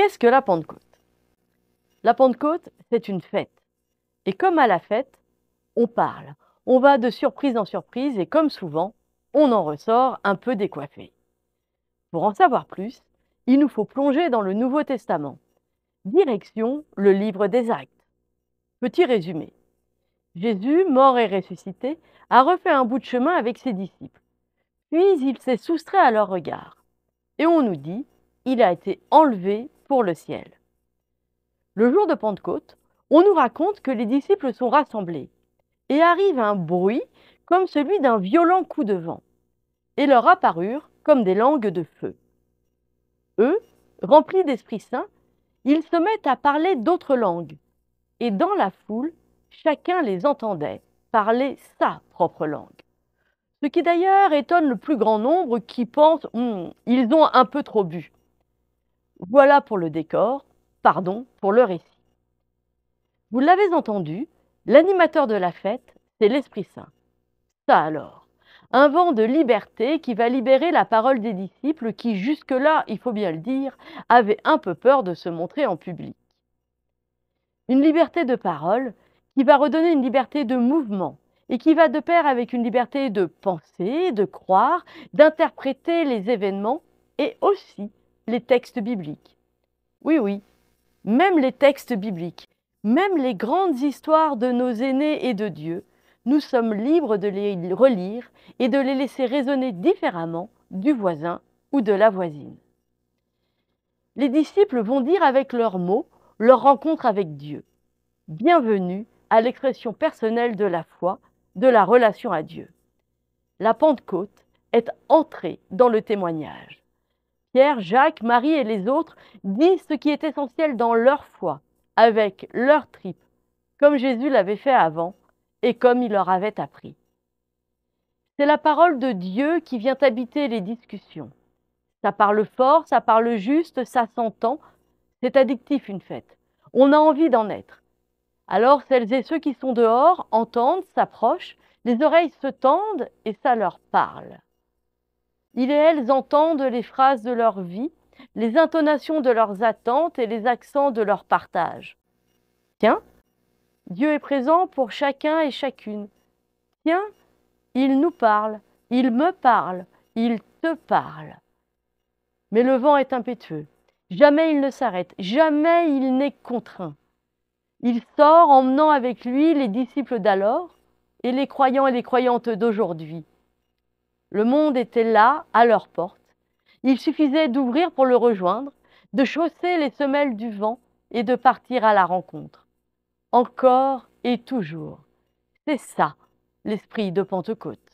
Qu'est-ce que la Pentecôte? La Pentecôte, c'est une fête. Et comme à la fête, on parle. On va de surprise en surprise et comme souvent, on en ressort un peu décoiffé. Pour en savoir plus, il nous faut plonger dans le Nouveau Testament. Direction le livre des Actes. Petit résumé. Jésus, mort et ressuscité, a refait un bout de chemin avec ses disciples. Puis il s'est soustrait à leur regard. Et on nous dit, il a été enlevé pour le ciel. Le jour de Pentecôte, on nous raconte que les disciples sont rassemblés et arrive un bruit comme celui d'un violent coup de vent, et leur apparurent comme des langues de feu. Eux, remplis d'Esprit Saint, ils se mettent à parler d'autres langues, et dans la foule, chacun les entendait parler sa propre langue. Ce qui d'ailleurs étonne le plus grand nombre qui pensent ils ont un peu trop bu. Voilà pour le décor, pardon pour le récit. Vous l'avez entendu, l'animateur de la fête, c'est l'Esprit Saint. Ça alors, un vent de liberté qui va libérer la parole des disciples qui, jusque-là, il faut bien le dire, avaient un peu peur de se montrer en public. Une liberté de parole qui va redonner une liberté de mouvement et qui va de pair avec une liberté de penser, de croire, d'interpréter les événements et aussi les textes bibliques. Oui, oui, même les textes bibliques, même les grandes histoires de nos aînés et de Dieu, nous sommes libres de les relire et de les laisser résonner différemment du voisin ou de la voisine. Les disciples vont dire avec leurs mots leur rencontre avec Dieu. Bienvenue à l'expression personnelle de la foi, de la relation à Dieu. La Pentecôte est entrée dans le témoignage. Pierre, Jacques, Marie et les autres disent ce qui est essentiel dans leur foi, avec leurs tripes, comme Jésus l'avait fait avant et comme il leur avait appris. C'est la parole de Dieu qui vient habiter les discussions. Ça parle fort, ça parle juste, ça s'entend. C'est addictif une fête. On a envie d'en être. Alors celles et ceux qui sont dehors entendent, s'approchent, les oreilles se tendent et ça leur parle. Ils et elles entendent les phrases de leur vie, les intonations de leurs attentes et les accents de leur partage. Tiens, Dieu est présent pour chacun et chacune. Tiens, il nous parle, il me parle, il te parle. Mais le vent est impétueux. Jamais il ne s'arrête, jamais il n'est contraint. Il sort emmenant avec lui les disciples d'alors et les croyants et les croyantes d'aujourd'hui. Le monde était là, à leur porte. Il suffisait d'ouvrir pour le rejoindre, de chausser les semelles du vent et de partir à la rencontre. Encore et toujours. C'est ça, l'esprit de Pentecôte.